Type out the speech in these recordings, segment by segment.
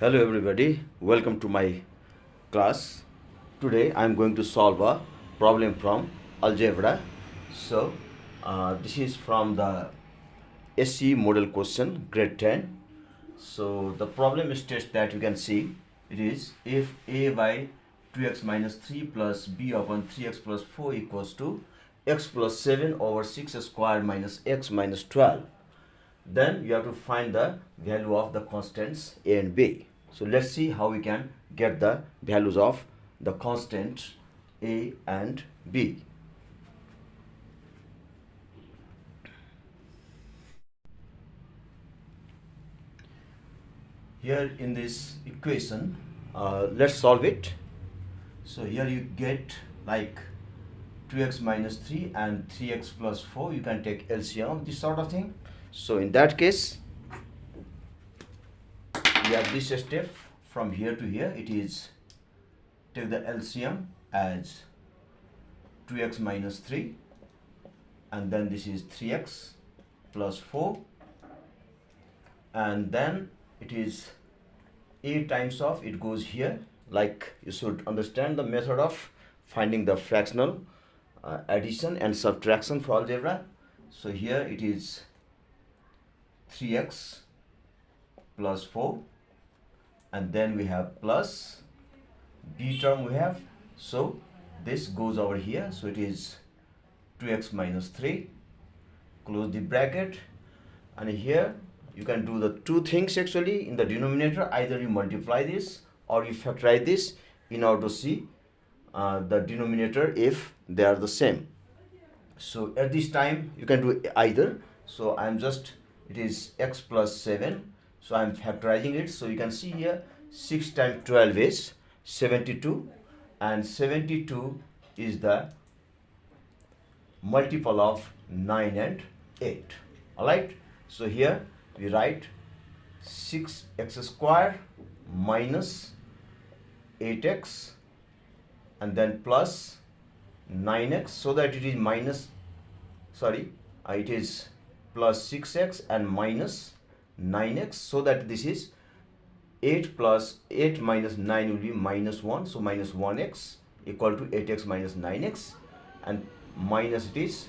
Hello everybody, welcome to my class. Today I am going to solve a problem from algebra. This is from the SE model question grade 10. So the problem states that you can see it is if a by 2x minus 3 plus b upon 3x plus 4 equals to x plus 7 over 6 square minus x minus 12, then you have to find the value of the constants a and b. So let's see how we can get the values of the constant a and b. Here in this equation, let's solve it. So here you get like 2x minus 3 and 3x plus 4. You can take LCM of this sort of thing. So in that case, we have this step from here to here. It is take the LCM as 2x minus 3 and then this is 3x plus 4 and then it is a times of it goes here. Like you should understand the method of finding the fractional addition and subtraction for algebra. So here it is 3x plus 4 and then we have plus b term we have, so this goes over here, so it is 2x minus 3, close the bracket, and here you can do the two things actually in the denominator. Either you multiply this or you factorize this in order to see the denominator if they are the same. So at this time you can do either. So I'm just, it is x plus 7, so I'm factorizing it. So you can see here 6 times 12 is 72 and 72 is the multiple of 9 and 8. Alright, so here we write 6x square minus 8x and then plus 9x, so that it is minus, it is plus 6x and minus 9x, so that this is 8 plus 8 minus 9 will be minus 1, so minus 1x equal to 8x minus 9x, and minus it is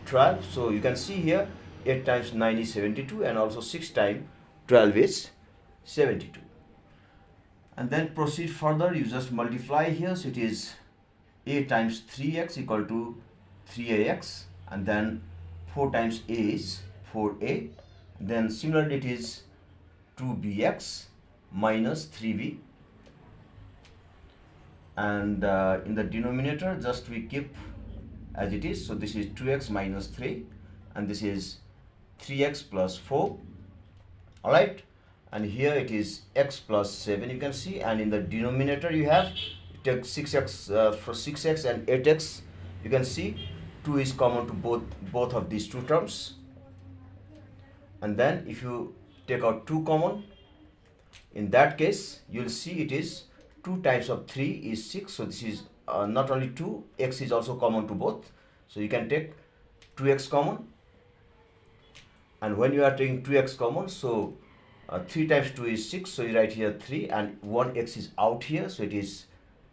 12. So you can see here 8 times 9 is 72 and also 6 times 12 is 72. And then proceed further, you just multiply here, so it is a times 3x equal to 3ax, and then 4 times a is 4a, then similarly it is 2bx minus 3b, and in the denominator just we keep as it is, so this is 2x minus 3 and this is 3x plus 4. Alright, and here it is x plus 7, you can see, and in the denominator you have take 6x for 6x and 8x, you can see 2 is common to both of these two terms, and then if you take out 2 common, in that case you will see it is 2 times of 3 is 6, so this is not only 2, x is also common to both, so you can take 2x common, and when you are taking 2x common, so 3 times 2 is 6, so you write here 3 and 1x is out here, so it is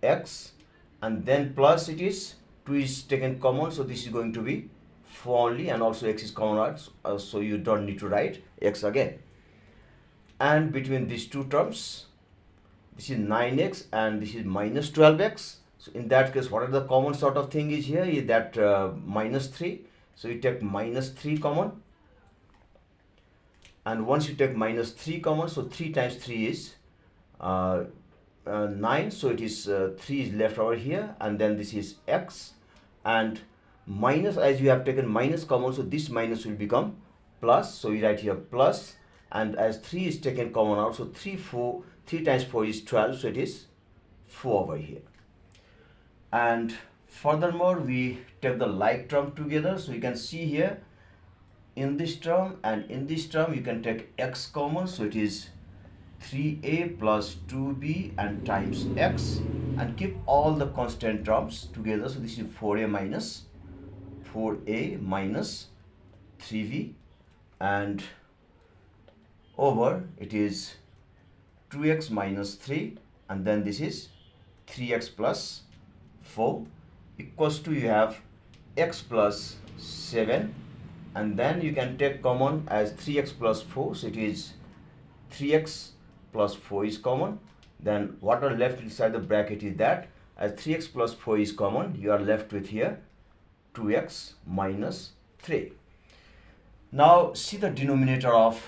x, and then plus it is 2 is taken common, so this is going to be 4 only, and also x is common out, so you don't need to write x again. And between these two terms, this is 9x and this is minus 12x. So in that case, what are the common sort of thing is here is that minus 3. So you take minus 3 common. And once you take minus 3 common, so 3 times 3 is 9. So it is 3 is left over here, and then this is x. And minus, as you have taken minus common, so this minus will become plus. So you write here plus. And as 3 is taken common out, so 3 times 4 is 12, so it is 4 over here. And furthermore, we take the like term together, so you can see here in this term and in this term you can take x common, so it is 3a plus 2b and times x, and keep all the constant terms together, so this is 4a minus 3b, and over it is 2x minus 3, and then this is 3x plus 4 equals to, you have x plus 7, and then you can take common as 3x plus 4, so it is 3x plus 4 is common. Then what are left inside the bracket is that, as 3x plus 4 is common, you are left with here 2x minus 3. Now see the denominator of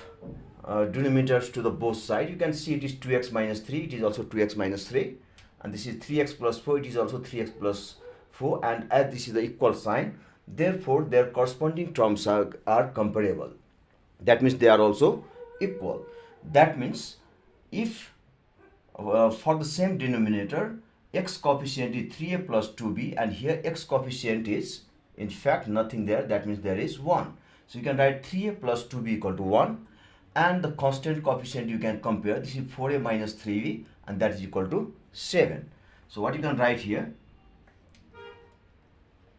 denominators to the both sides. You can see it is 2x minus 3, it is also 2x minus 3, and this is 3x plus 4, it is also 3x plus 4, and as this is the equal sign, therefore their corresponding terms are comparable. That means they are also equal. That means if for the same denominator, x coefficient is 3a plus 2b, and here x coefficient is in fact nothing there, that means there is 1. So you can write 3a plus 2b equal to 1, and the constant coefficient you can compare, this is 4a minus 3b, and that is equal to 7. So what you can write here,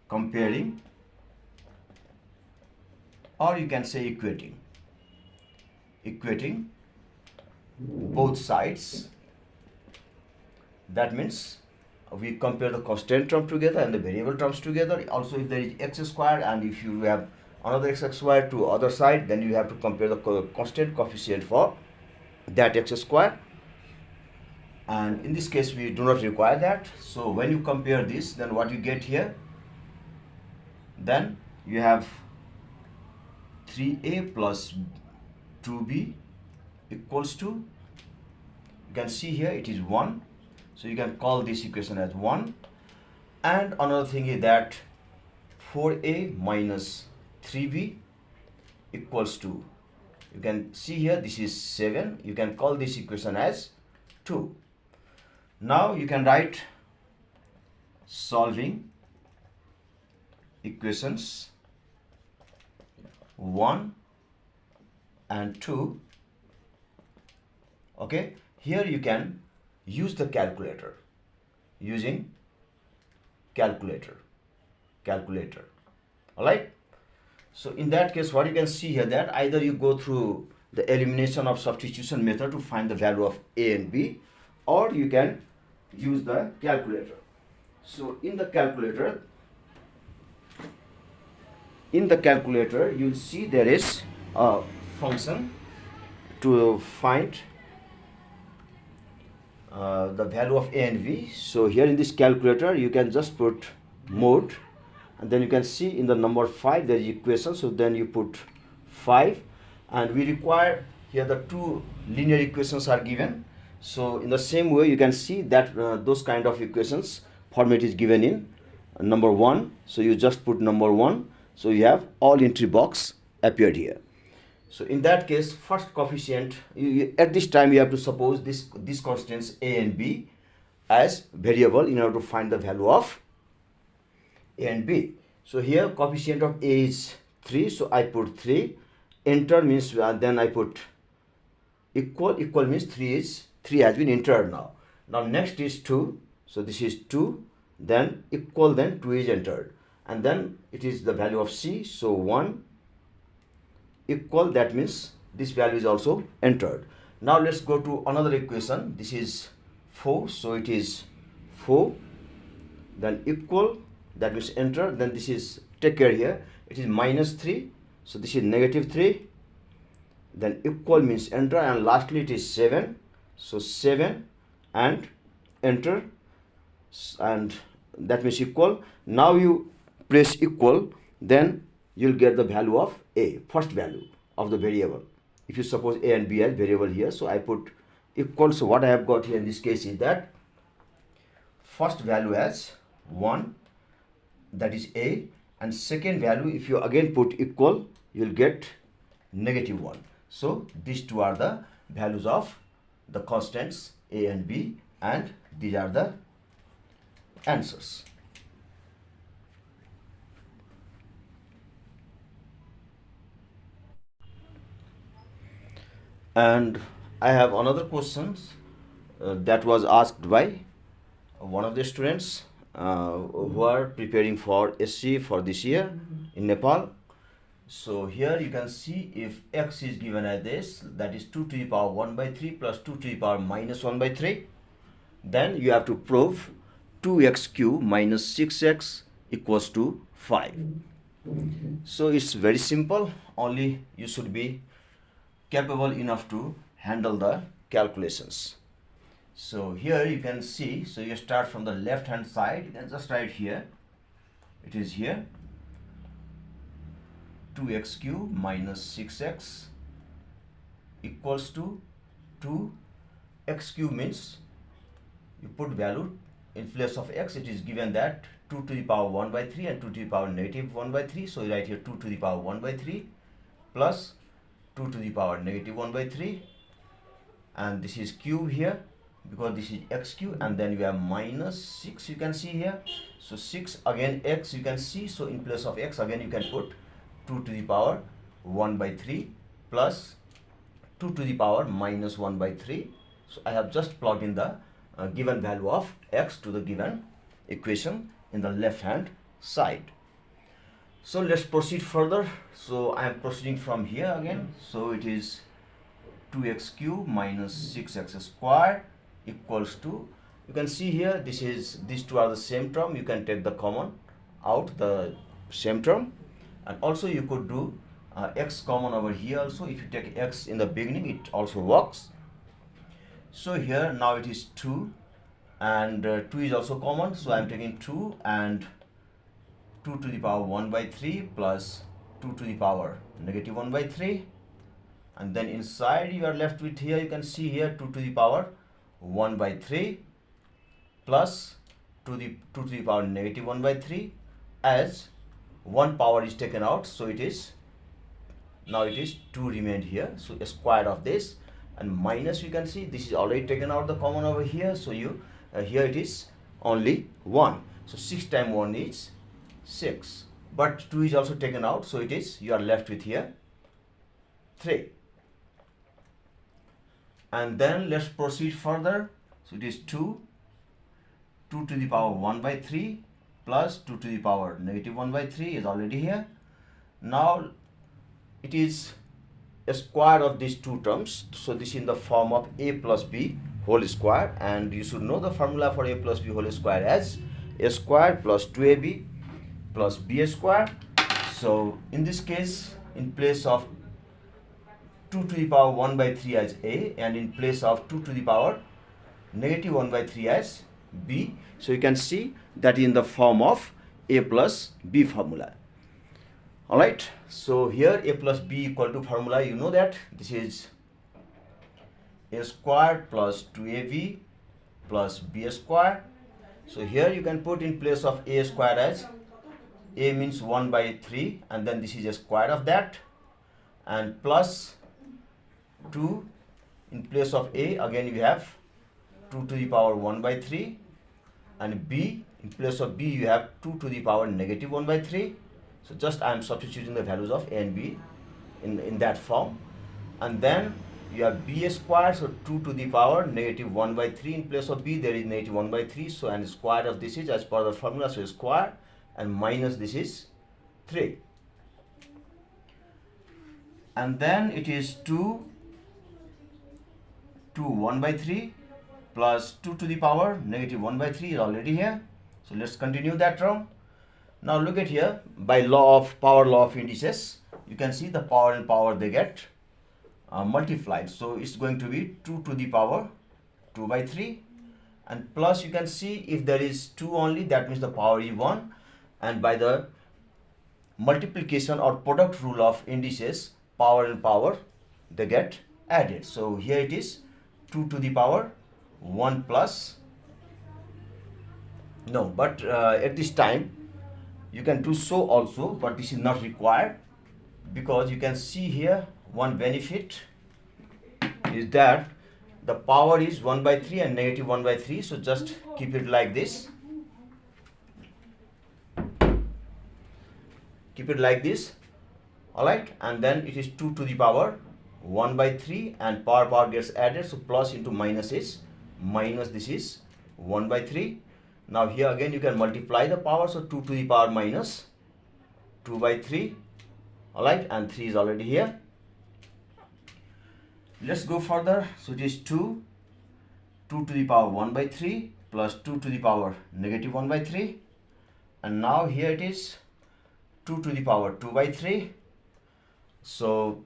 comparing, or you can say equating both sides. That means we compare the constant term together and the variable terms together. Also, if there is x squared and if you have another x squared to other side, then you have to compare the constant coefficient for that x squared, and in this case we do not require that. So when you compare this, then what you get here, then you have 3a plus 2b equals to, you can see here it is 1, so you can call this equation as 1. And another thing is that 4a minus 3b equals to, you can see here this is 7, you can call this equation as 2. Now you can write solving equations 1 and 2. Okay, here you can use the calculator, using calculator. All right, so in that case what you can see here, that either you go through the elimination of substitution method to find the value of a and b, or you can use the calculator. So in the calculator you'll see there is a function to find the value of a and b. So here in this calculator you can just put mode, and then you can see in the number 5 there is equation, so then you put 5, and we require here the two linear equations are given. So in the same way you can see that those kind of equations format is given in number 1, so you just put number 1, so you have all entry box appeared here. So in that case, first coefficient, at this time you have to suppose these constants a and b as variable in order to find the value of a and b. So here coefficient of a is 3, so I put 3, enter means then I put equal means 3 has been entered now. Now next is 2, so this is 2, then equal, then 2 is entered, and then it is the value of c, so 1 equal, that means this value is also entered. Now let's go to another equation. This is 4, so it is 4, then equal, that means enter, then this is, take care here, it is minus 3, so this is negative 3, then equal means enter, and lastly it is 7, so 7 and enter, and that means equal. Now you press equal, then you'll get the value of a, first value of the variable. If you suppose a and b as variable here, so I put equal. So what I have got here in this case is that first value as 1, that is a, and second value, if you again put equal, you'll get negative 1. So these two are the values of the constants a and b, and these are the answers. And I have another question that was asked by one of the students who are preparing for SC for this year in Nepal. So here you can see if x is given as this, that is 2 to the power 1 by 3 plus 2 to the power minus 1 by 3, then you have to prove 2x cube minus 6x equals to 5. So it's very simple, only you should be capable enough to handle the calculations. So here you can see, so you start from the left hand side, you can just write here, it is here 2x cube minus 6x equals to 2x cube means you put value in place of x, it is given that 2 to the power 1 by 3 and 2 to the power negative 1 by 3. So you write here 2 to the power 1 by 3 plus 2 to the power negative 1 by 3, and this is cube here because this is x cube, and then you have minus 6 you can see here. So 6 again x you can see, so in place of x again you can put 2 to the power 1 by 3 plus 2 to the power minus 1 by 3. So I have just plugged in the given value of x to the given equation in the left hand side. So let's proceed further. So I am proceeding from here again. So it is 2x cube minus 6x squared equals to, you can see here these two are the same term, you can take the common out, the same term, and also you could do x common over here also. If you take x in the beginning it also works. So here now it is 2 and 2 is also common, so I am taking 2 and 2 to the power 1 by 3 plus 2 to the power negative 1 by 3, and then inside you are left with, here you can see here 2 to the power 1 by 3 plus 2 to the power negative 1 by 3, as one power is taken out, so it is, now it is 2 remained here, so a square of this, and minus you can see this is already taken out the common over here, so you here it is only 1, so 6 times 1 is 6, but 2 is also taken out, so it is, you are left with here 3. And then let's proceed further. So it is 2 to the power 1 by 3 plus 2 to the power negative 1 by 3 is already here. Now it is a square of these two terms, so this is in the form of a plus b whole square, and you should know the formula for a plus b whole square as a square plus 2ab plus b square. So in this case, in place of 2 to the power 1 by 3 as a, and in place of 2 to the power negative 1 by 3 as b, so you can see that in the form of a plus b formula. Alright, so here a plus b equal to formula, you know that this is a square plus 2ab plus b square. So here you can put in place of a square as a means 1 by 3, and then this is a square of that, and plus 2 in place of a, again you have 2 to the power 1 by 3, and b in place of b you have 2 to the power negative 1 by 3. So just I am substituting the values of a and b in that form, and then you have b square, so 2 to the power negative 1 by 3, in place of b there is negative 1 by 3, so and square of this is as per the formula, so square, and minus this is 3, and then it is 2 to 1 by 3 plus 2 to the power negative 1 by 3 is already here. So let's continue that term. Now look at here, by law of indices, you can see the power and power they get multiplied, so it's going to be 2 to the power 2 by 3, and plus you can see if there is 2 only, that means the power is 1, and by the multiplication or product rule of indices, power and power they get added. So here it is 2 to the power 1 plus, no, but at this time you can do so also, but this is not required, because you can see here one benefit is that the power is 1 by 3 and negative 1 by 3, so just keep it like this, keep it like this, alright, and then it is 2 to the power 1 by 3, and power gets added, so plus into minus is minus, this is 1 by 3. Now here again you can multiply the power, so 2 to the power minus 2 by 3 alright, and 3 is already here. Let's go further. So it is 2 to the power 1 by 3 plus 2 to the power negative 1 by 3, and now here it is 2 to the power 2 by 3. So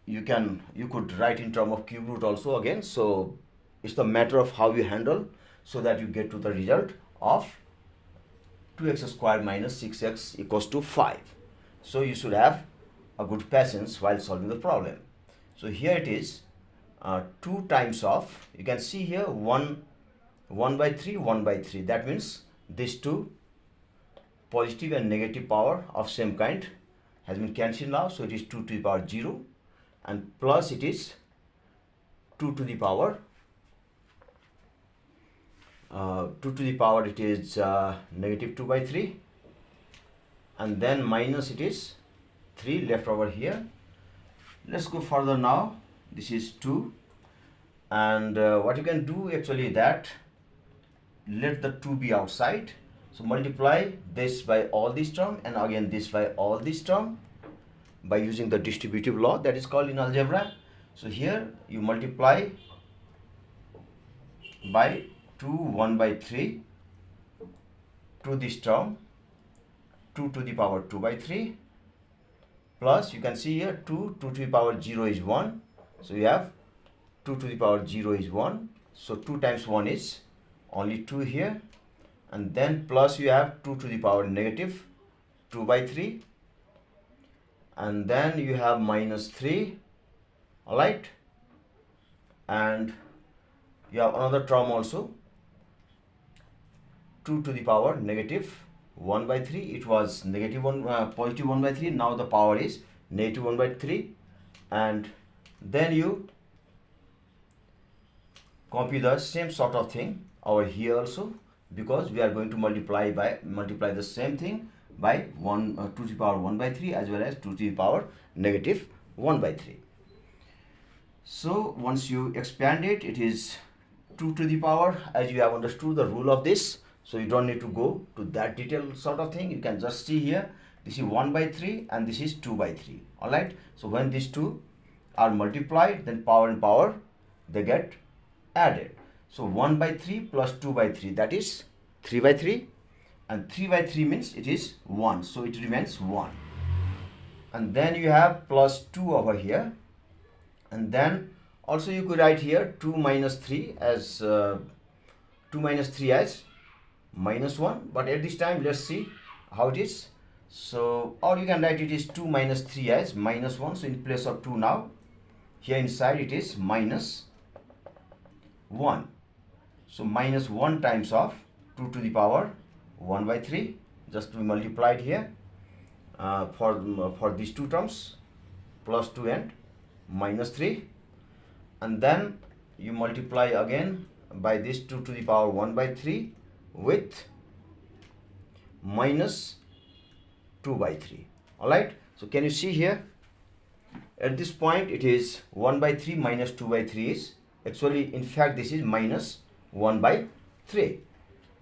you could write in terms of cube root also again. So it's the matter of how you handle so that you get to the result of 2x squared minus 6x equals to 5. So you should have a good patience while solving the problem. So here it is 2 times of, you can see here 1 by 3, 1 by 3. That means these two positive and negative power of same kind has been cancelled now. So it is 2 to the power 0, and plus it is 2 to the power 2 to the power it is negative 2 by 3, and then minus it is 3 left over here. Let's go further now. This is 2, and what you can do actually that let the 2 be outside. So multiply this by all this term and again this by all this term by using the distributive law that is called in algebra. So here you multiply by 2 1 by 3 to this term 2 to the power 2 by 3, plus you can see here 2 to the power 0 is 1. So you have 2 to the power 0 is 1. So 2 times 1 is only 2 here, and then plus you have 2 to the power negative 2 by 3, and then you have minus 3, alright, and you have another term also 2 to the power negative 1 by 3. It was negative 1 positive 1 by 3. Now the power is negative 1 by 3, and then you copy the same sort of thing over here also, because we are going to multiply the same thing by 2 to the power 1 by 3 as well as 2 to the power negative 1 by 3. So once you expand it, it is 2 to the power, as you have understood the rule of this. So you don't need to go to that detailed sort of thing. You can just see here, this is 1 by 3 and this is 2 by 3. Alright, so when these two are multiplied, then power and power, they get added. So 1 by 3 plus 2 by 3, that is 3 by 3, and 3 by 3 means it is 1, so it remains 1. And then you have plus 2 over here, and then also you could write here 2 minus 3 as minus 1, but at this time let's see how it is. So, or you can write it is 2 minus 3 as minus 1. So in place of 2 now, here inside it is minus 1. So minus 1 times of 2 to the power 1 by 3, just to be multiplied here for these two terms, plus 2 and minus 3, and then you multiply again by this 2 to the power 1 by 3 with minus 2 by 3. Alright, so can you see here at this point it is 1 by 3 minus 2 by 3 is actually, in fact this is minus 1 by 3.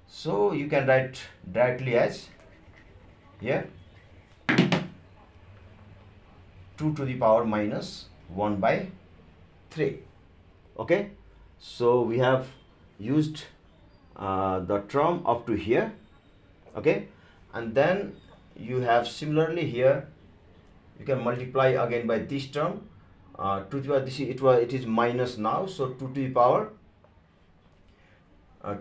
So you can write directly as here 2 to the power minus 1 by 3. Okay, so we have used the term up to here. Okay, and then you have similarly here you can multiply again by this term 2 to the power, it is minus now, so 2 to the power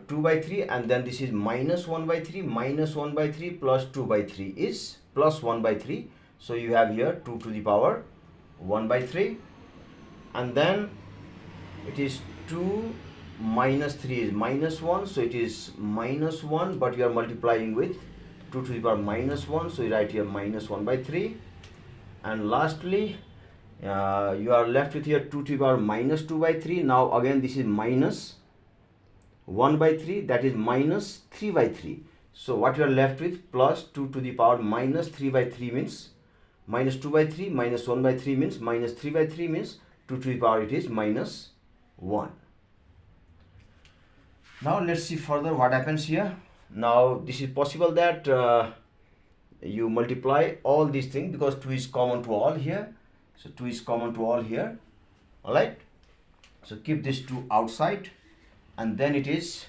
2 by 3, and then this is minus 1 by 3, minus 1 by 3 plus 2 by 3 is plus 1 by 3. So you have here 2 to the power 1 by 3, and then it is 2 minus 3 is minus 1, so it is minus 1, but you are multiplying with 2 to the power minus 1, so you write here minus 1 by 3, and lastly you are left with here 2 to the power minus 2 by 3. Now again this is minus 1 by 3, that is minus 3 by 3. So what you are left with plus 2 to the power minus 3 by 3 means minus 2 by 3, minus 1 by 3 means minus 3 by 3 means 2 to the power it is minus 1. Now let's see further what happens here. Now this is possible that you multiply all these things because 2 is common to all here. So 2 is common to all here. Alright. So keep this 2 outside, and then it is,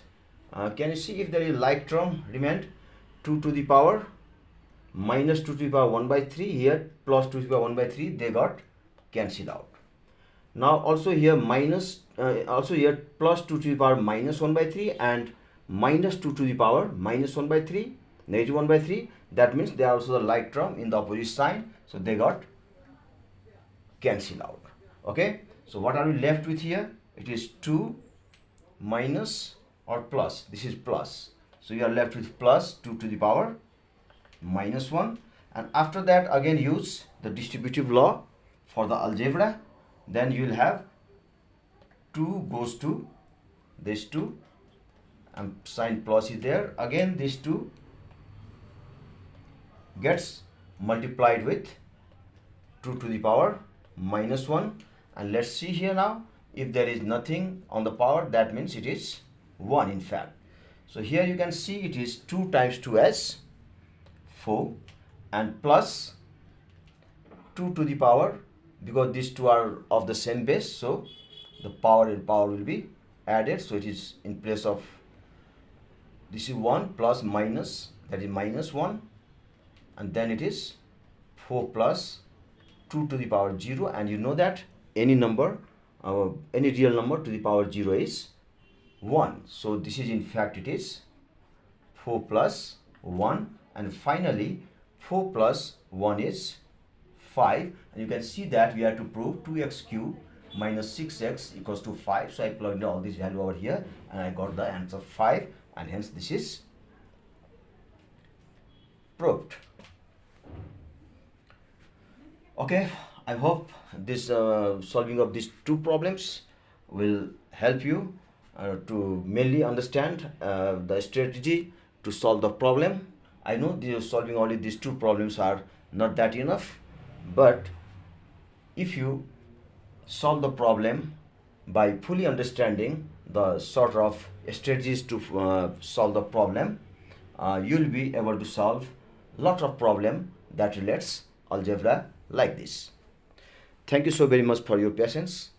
can you see if there is like term remained? 2 to the power minus 2 to the power 1 by 3 here plus 2 to the power 1 by 3, they got cancelled out. Now also here minus, also here plus 2 to the power minus 1 by 3 and minus 2 to the power minus 1 by 3, negative 1 by 3. That means they are also the like term in the opposite sign. So they got cancelled out. Okay. So what are we left with here? It is 2 minus or plus. This is plus. So you are left with plus 2 to the power minus 1. And after that again use the distributive law for the algebra. Then you will have 2 goes to this 2 and sign plus is there. Again this 2 gets multiplied with 2 to the power minus 1. And let's see here now, if there is nothing on the power, that means it is 1 in fact. So here you can see it is 2 times 2 as 4 and plus 2 to the power, because these two are of the same base, so the power will be added. So it is in place of, this is 1 plus minus, that is minus 1, and then it is 4 plus 2 to the power 0, and you know that any number, any real number to the power 0 is 1. So this is in fact it is 4 plus 1, and finally 4 plus 1 is 5, and you can see that we have to prove 2x cube minus 6x equals to 5. So I plugged in all this value over here and I got the answer 5, and hence this is proved. Okay, I hope this solving of these two problems will help you to mainly understand the strategy to solve the problem. I know solving only these two problems are not that enough, but if you solve the problem by fully understanding the sort of strategies to solve the problem, you will be able to solve lot of problem that relates algebra like this. Thank you so very much for your patience.